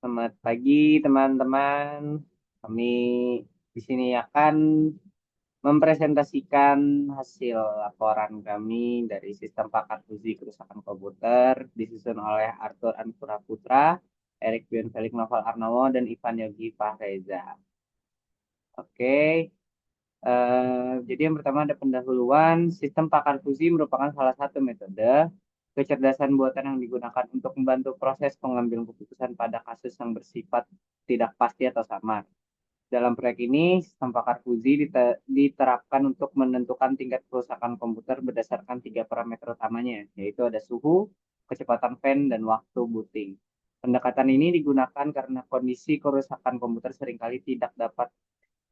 Selamat pagi teman-teman. Kami di sini akan mempresentasikan hasil laporan kami dari Sistem Pakar Uji Kerusakan Komputer disusun oleh Arthur Anpura Putra, Erik Bion Felix Noval Arnowo, dan Ivan Yogi Fahreza. Oke, jadi yang pertama ada pendahuluan. Sistem pakar fusi merupakan salah satu metode kecerdasan buatan yang digunakan untuk membantu proses pengambilan keputusan pada kasus yang bersifat tidak pasti atau samar. Dalam proyek ini, sistem pakar fusi diterapkan untuk menentukan tingkat kerusakan komputer berdasarkan tiga parameter utamanya, yaitu ada suhu, kecepatan fan, dan waktu booting. Pendekatan ini digunakan karena kondisi kerusakan komputer seringkali tidak dapat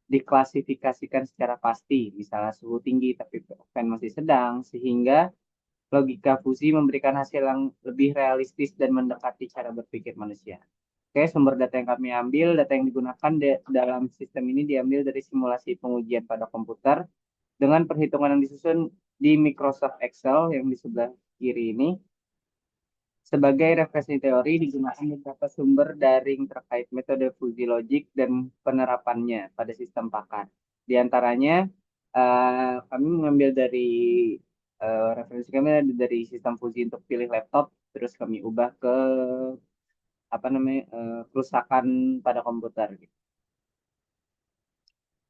diklasifikasikan secara pasti, misalnya suhu tinggi tapi fan masih sedang, sehingga logika fusi memberikan hasil yang lebih realistis dan mendekati cara berpikir manusia. Oke, sumber data yang kami ambil, data yang digunakan dalam sistem ini diambil dari simulasi pengujian pada komputer dengan perhitungan yang disusun di Microsoft Excel yang di sebelah kiri ini. Sebagai referensi teori digunakan beberapa sumber daring terkait metode fusi logik dan penerapannya pada sistem pakar. Di antaranya kami mengambil dari referensi kami dari sistem fusi untuk pilih laptop, terus kami ubah ke kerusakan pada komputer.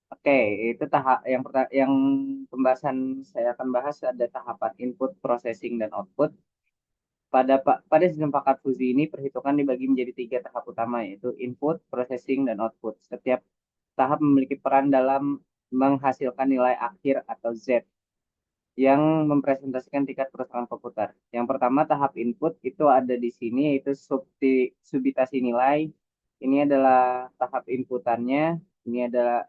Oke, itu tahap yang pembahasan saya akan bahas ada tahapan input, processing, dan output. Pada sistem paket fusi ini, perhitungan dibagi menjadi tiga tahap utama, yaitu input, processing, dan output. Setiap tahap memiliki peran dalam menghasilkan nilai akhir atau Z yang mempresentasikan tingkat kerusakan komputer. Yang pertama, tahap input itu ada di sini, yaitu subitasi nilai. Ini adalah tahap inputannya. Ini adalah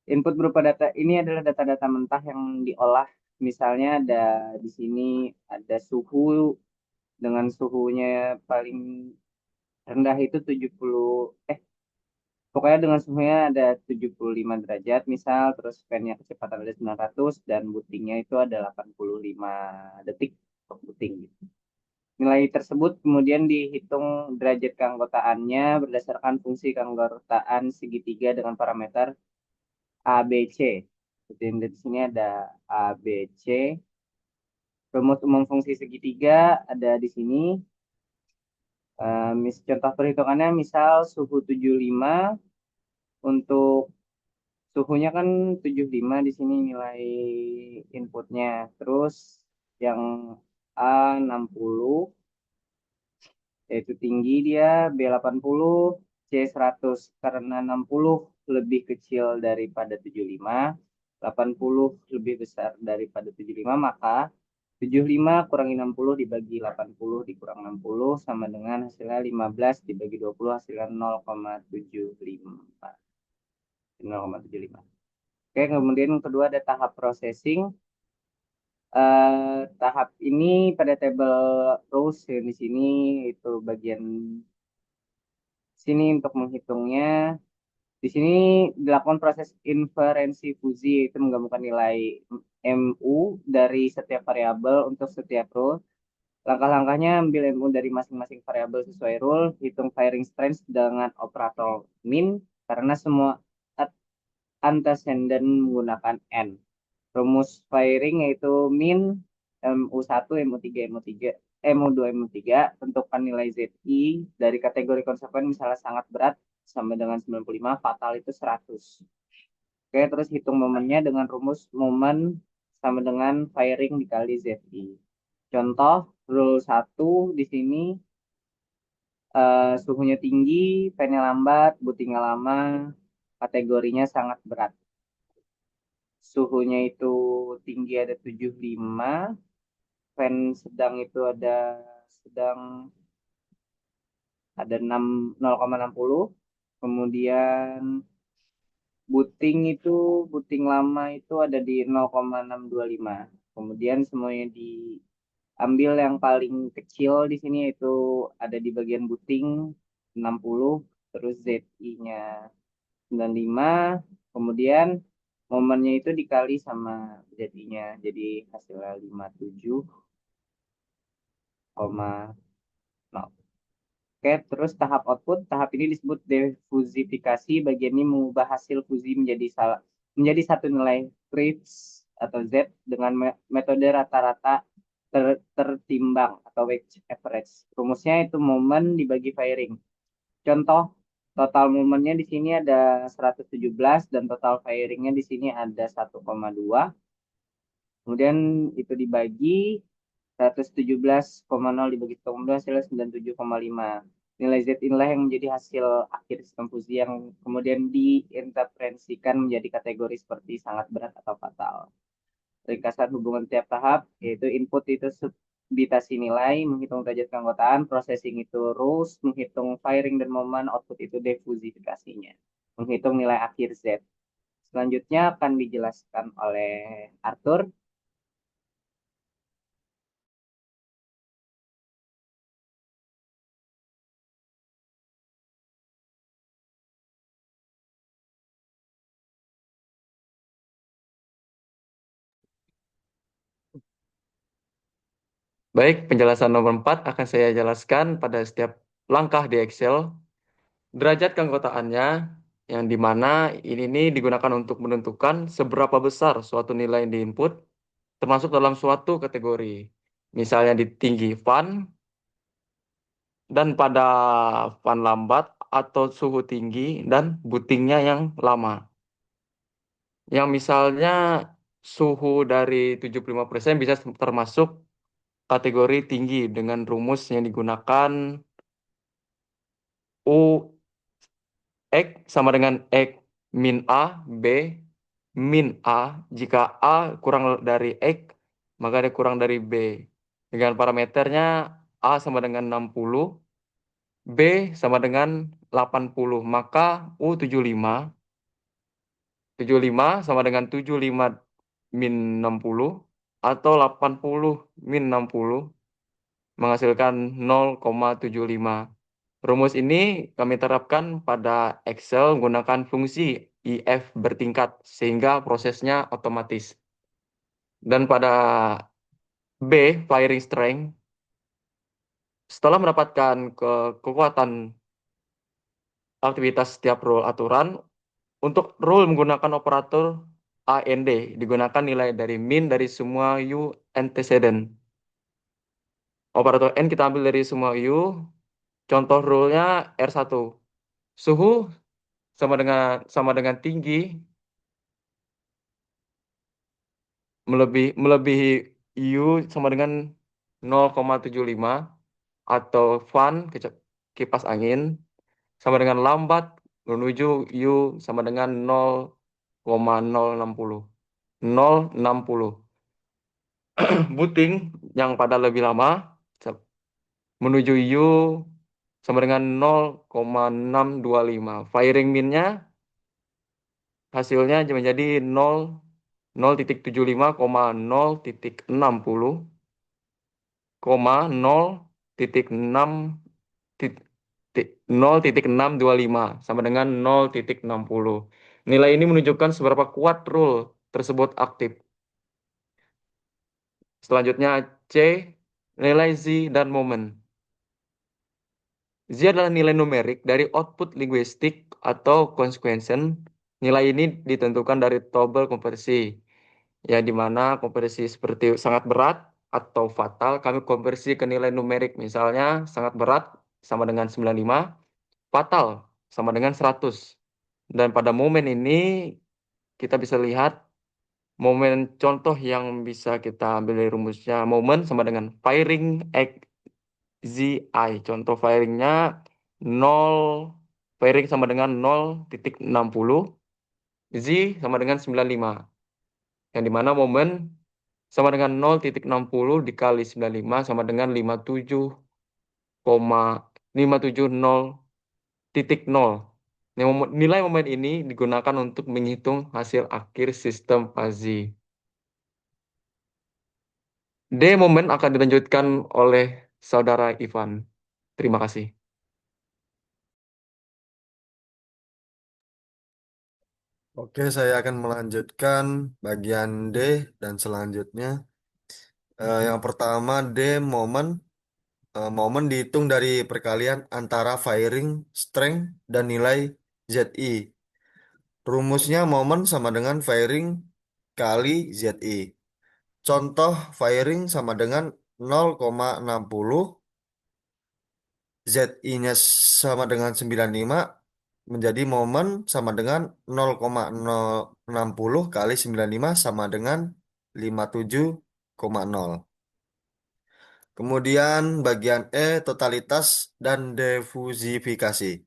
input berupa data. Ini adalah data-data mentah yang diolah. Misalnya ada di sini ada suhu dengan suhunya paling rendah itu 70 pokoknya dengan suhunya ada 75 derajat misal, terus fan-nya kecepatan ada 900 dan bootingnya itu ada 85 detik untuk booting gitu. Nilai tersebut kemudian dihitung derajat keanggotaannya berdasarkan fungsi keanggotaan segitiga dengan parameter A, B, C. Jadi di sini ada A, B, C. Rumus umum fungsi segitiga ada di sini. Contoh perhitungannya misal suhu 75 untuk suhunya kan 75 di sini nilai inputnya. Terus yang A 60 yaitu tinggi dia, B 80, C 100 karena 60 lebih kecil daripada 75, 80 lebih besar daripada 75 maka 75 kurangi 60 dibagi 80 dikurang 60 sama dengan hasilnya 15 dibagi 20 hasilnya 0,75. 0,75. Oke, kemudian yang kedua ada tahap processing. Tahap ini pada tabel rows yang di sini itu bagian sini untuk menghitungnya. Di sini dilakukan proses inferensi fusi yaitu menggabungkan nilai MU dari setiap variabel untuk setiap row. Langkah-langkahnya ambil MU dari masing-masing variabel sesuai rule, hitung firing strength dengan operator min karena semua antecedent menggunakan N. Rumus firing yaitu min MU1, MU3, MU3, MU2, MU3. Tentukan nilai ZI dari kategori konsekuen misalnya sangat berat sama dengan 95, fatal itu 100. Oke, terus hitung momennya dengan rumus momen sama dengan firing dikali ZI. Contoh, rule 1 di sini suhunya tinggi, fan-nya lambat, bootingnya lama, kategorinya sangat berat. Suhunya itu tinggi ada 75, fan sedang itu sedang ada 0,60, kemudian booting lama itu ada di 0,625. Kemudian semuanya diambil yang paling kecil di sini itu ada di bagian booting 60, terus ZI-nya 95, kemudian momennya itu dikali sama ZI-nya jadi hasilnya 57,0. Oke, terus tahap output, tahap ini disebut defusifikasi. Bagian ini mengubah hasil fusi menjadi satu nilai Fritz atau Z dengan metode rata-rata tertimbang atau weighted average. Rumusnya itu momen dibagi firing. Contoh, total momennya di sini ada 117 dan total firingnya di sini ada 1,2. Kemudian itu dibagi 117,0 dibagi 1,2 hasilnya 97,5. Nilai Z inilah yang menjadi hasil akhir sistem fusi yang kemudian diinterferensikan menjadi kategori seperti sangat berat atau fatal. Ringkasan hubungan tiap tahap, yaitu input itu subitasi nilai, menghitung derajat keanggotaan, processing itu rules, menghitung firing dan momen, output itu defusifikasinya, menghitung nilai akhir Z. Selanjutnya akan dijelaskan oleh Arthur. Baik, penjelasan nomor 4 akan saya jelaskan pada setiap langkah di Excel. Derajat keanggotaannya, yang dimana ini digunakan untuk menentukan seberapa besar suatu nilai yang diinput, termasuk dalam suatu kategori. Misalnya di tinggi fan, dan pada fan lambat atau suhu tinggi dan bootingnya yang lama. Yang misalnya suhu dari 75% bisa termasuk kategori tinggi dengan rumus yang digunakan U X sama dengan X min A, B min A. Jika A kurang dari X, maka dia kurang dari B. Dengan parameternya A sama dengan 60, B sama dengan 80. Maka U75, 75 sama dengan 75 min 60 atau 80 min 60 menghasilkan 0,75. Rumus ini kami terapkan pada Excel menggunakan fungsi IF bertingkat sehingga prosesnya otomatis. Dan pada B, firing strength, setelah mendapatkan kekuatan aktivitas setiap rule aturan, untuk rule menggunakan operator AND digunakan nilai dari min dari semua U antecedent. Operator N kita ambil dari semua U. Contoh rule-nya R1. Suhu sama dengan tinggi melebihi U sama dengan 0,75 atau fan kipas angin sama dengan lambat menuju U sama dengan 0,060. 0,60. Booting yang pada lebih lama menuju U sama dengan 0,625. Firing min-nya hasilnya menjadi 0,075,0,60, 0,625 sama dengan 0,60. Nilai ini menunjukkan seberapa kuat rule tersebut aktif. Selanjutnya C, nilai Z dan momen. Z adalah nilai numerik dari output linguistik atau consequential. Nilai ini ditentukan dari tabel konversi, ya di mana konversi seperti sangat berat atau fatal kami konversi ke nilai numerik. Misalnya sangat berat sama dengan 95, fatal sama dengan 100. Dan pada momen ini kita bisa lihat momen contoh yang bisa kita ambil dari rumusnya. Momen sama dengan firing X ZI. Contoh firingnya 0, firing sama dengan 0,60, Z sama dengan 95. Yang dimana momen sama dengan 0,60 dikali 95 sama dengan 57,570,0. Nilai momen ini digunakan untuk menghitung hasil akhir sistem fuzzy. D momen akan dilanjutkan oleh saudara Ivan. Terima kasih. Oke, saya akan melanjutkan bagian D dan selanjutnya. Yang pertama D momen. Momen dihitung dari perkalian antara firing strength dan nilai ZI. Rumusnya momen sama dengan firing kali ZI. Contoh firing sama dengan 0,60, ZI-nya sama dengan 95, menjadi momen sama dengan 0,060 kali 95 sama dengan 57,0. Kemudian bagian E, totalitas dan difusifikasi.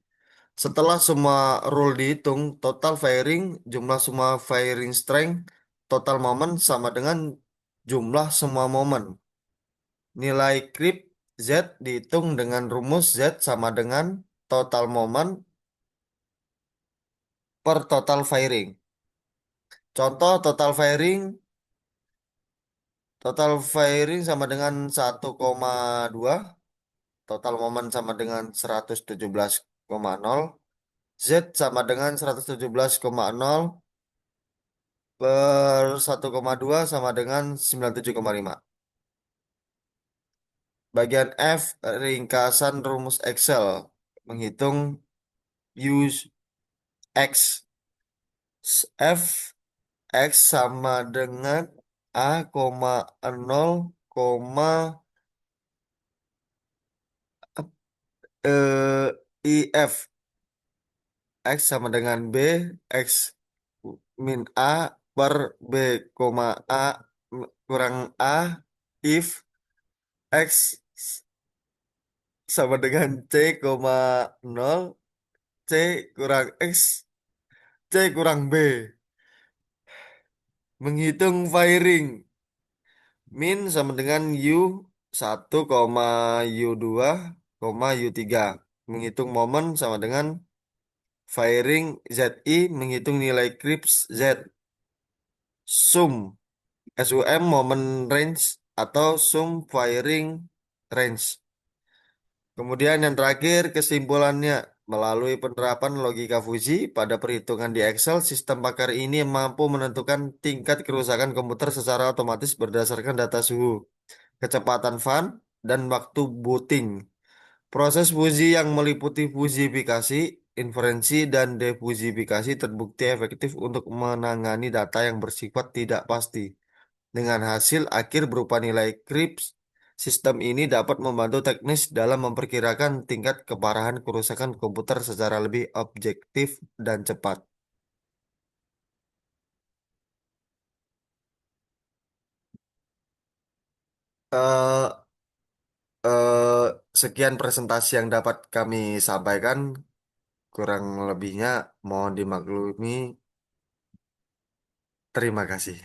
Setelah semua rule dihitung, total firing, jumlah semua firing strength, total moment sama dengan jumlah semua momen. Nilai creep Z dihitung dengan rumus Z sama dengan total moment per total firing. Contoh total firing sama dengan 1,2, total moment sama dengan 117,0, Z sama dengan 117,0 per 1,2 sama dengan 97,5. Bagian F, ringkasan rumus Excel. Menghitung use X. F X sama dengan A, nol, IF. X sama dengan B, X min A per B, A kurang A, if X sama dengan C, nol, C kurang X, C kurang B. Menghitung firing. Min sama dengan U1, U2, U3. Menghitung momen sama dengan firing ZI, menghitung nilai creeps Z. Sum, SUM momen range atau sum firing range. Kemudian yang terakhir kesimpulannya, melalui penerapan logika Fuji pada perhitungan di Excel, sistem pakar ini mampu menentukan tingkat kerusakan komputer secara otomatis berdasarkan data suhu, kecepatan fan, dan waktu booting. Proses Fuji yang meliputi fusifikasi, inferensi, dan defusifikasi terbukti efektif untuk menangani data yang bersifat tidak pasti. Dengan hasil akhir berupa nilai CRIPS, sistem ini dapat membantu teknis dalam memperkirakan tingkat keparahan kerusakan komputer secara lebih objektif dan cepat. Eh, eh, Sekian presentasi yang dapat kami sampaikan. Kurang lebihnya mohon dimaklumi. Terima kasih.